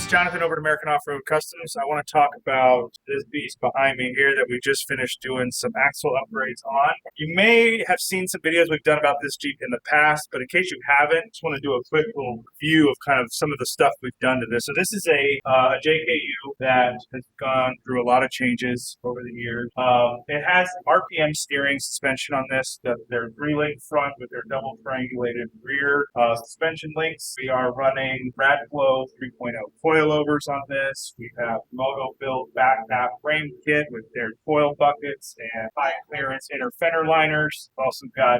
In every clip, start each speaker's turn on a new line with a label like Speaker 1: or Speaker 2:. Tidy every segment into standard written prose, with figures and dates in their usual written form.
Speaker 1: Jonathan over at American Off-Road Customs. I want to talk about this beast behind me here that we just finished doing some axle upgrades on. You may have seen some videos we've done about this Jeep in the past, but in case you haven't, just want to do a quick little review of kind of some of the stuff we've done to this. So this is a JKU that has gone through a lot of changes over the years. It has RPM steering suspension on this. They're 3-link front with their double triangulated rear suspension links. We are running Radflo 3.0 coilovers on this. We have Motobilt back half frame kit with their coil buckets and high clearance inner fender liners. We've also got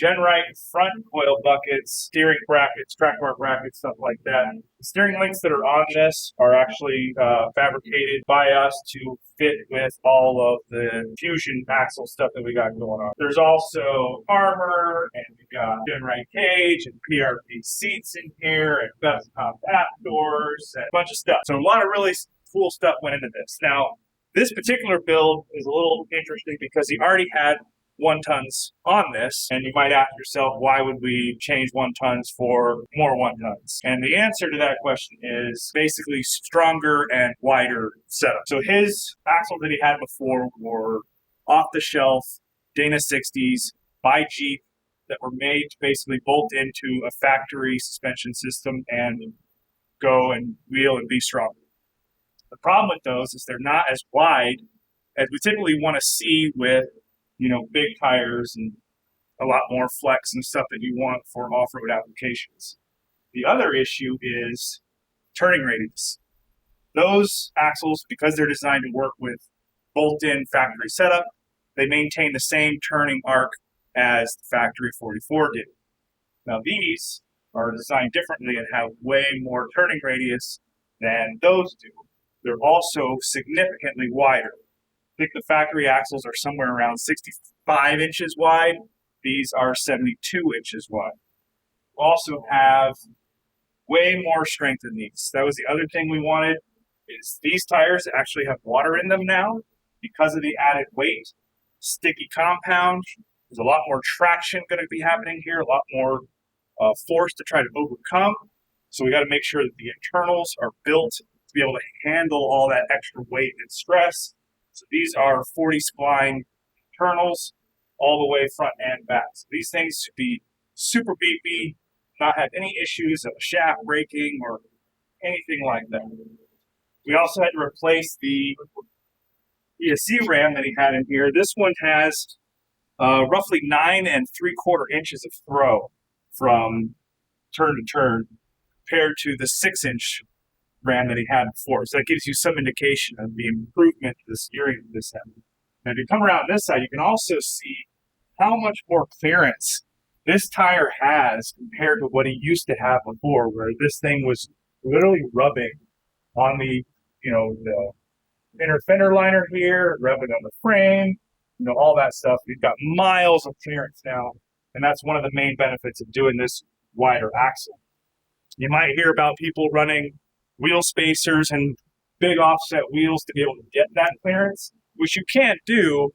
Speaker 1: Genright front coil buckets, steering brackets, track bar brackets, stuff like that. The steering links that are on this are actually fabricated by us to fit with all of the fusion axle stuff that we got going on. There's also armor, and we've got Genright cage and PRP seats in here, and Bestop app doors, and a bunch of stuff. So a lot of really cool stuff went into this. Now, this particular build is a little interesting because he already had 1-tons on this, and you might ask yourself, why would we change 1-tons for more 1-tons? And the answer to that question is basically stronger and wider setup. So his axles that he had before were off-the-shelf Dana 60s by Jeep that were made to basically bolt into a factory suspension system and go and wheel and be stronger. The problem with those is they're not as wide as we typically want to see with big tires and a lot more flex and stuff that you want for off-road applications. The other issue is turning radius. Those axles, because they're designed to work with bolt-in factory setup, they maintain the same turning arc as the factory 44 did. Now these are designed differently and have way more turning radius than those do. They're also significantly wider. I think the factory axles are somewhere around 65 inches wide. These are 72 inches wide. We also have way more strength in these. That was the other thing we wanted, is these tires actually have water in them now because of the added weight, sticky compound. There's a lot more traction going to be happening here, a lot more force to try to overcome. So we got to make sure that the internals are built to be able to handle all that extra weight and stress. So these are 40 spline internals all the way front and back. So these things should be super beefy, not have any issues of shaft breaking or anything like that. We also had to replace the ESC ram that he had in here. This one has roughly 9 3/4 inches of throw from turn to turn compared to the 6-inch ram that he had before. So that gives you some indication of the improvement to the steering of this head. Now, if you come around this side, you can also see how much more clearance this tire has compared to what he used to have before, where this thing was literally rubbing on the inner fender liner here, rubbing on the frame, all that stuff. We've got miles of clearance now, and that's one of the main benefits of doing this wider axle. You might hear about people running wheel spacers and big offset wheels to be able to get that clearance, which you can't do.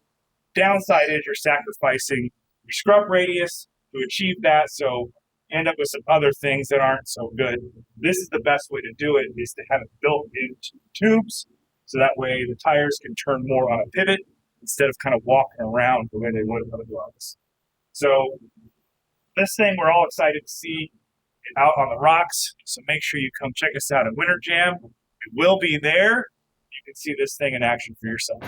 Speaker 1: Downside is you're sacrificing your scrub radius to achieve that, so end up with some other things that aren't so good. This is the best way to do it, is to have it built into tubes, so that way the tires can turn more on a pivot instead of kind of walking around the way they would otherwise. So this thing we're all excited to see out on the rocks, so make sure you come check us out at Winter Jam. We will be there. You can see this thing in action for yourself.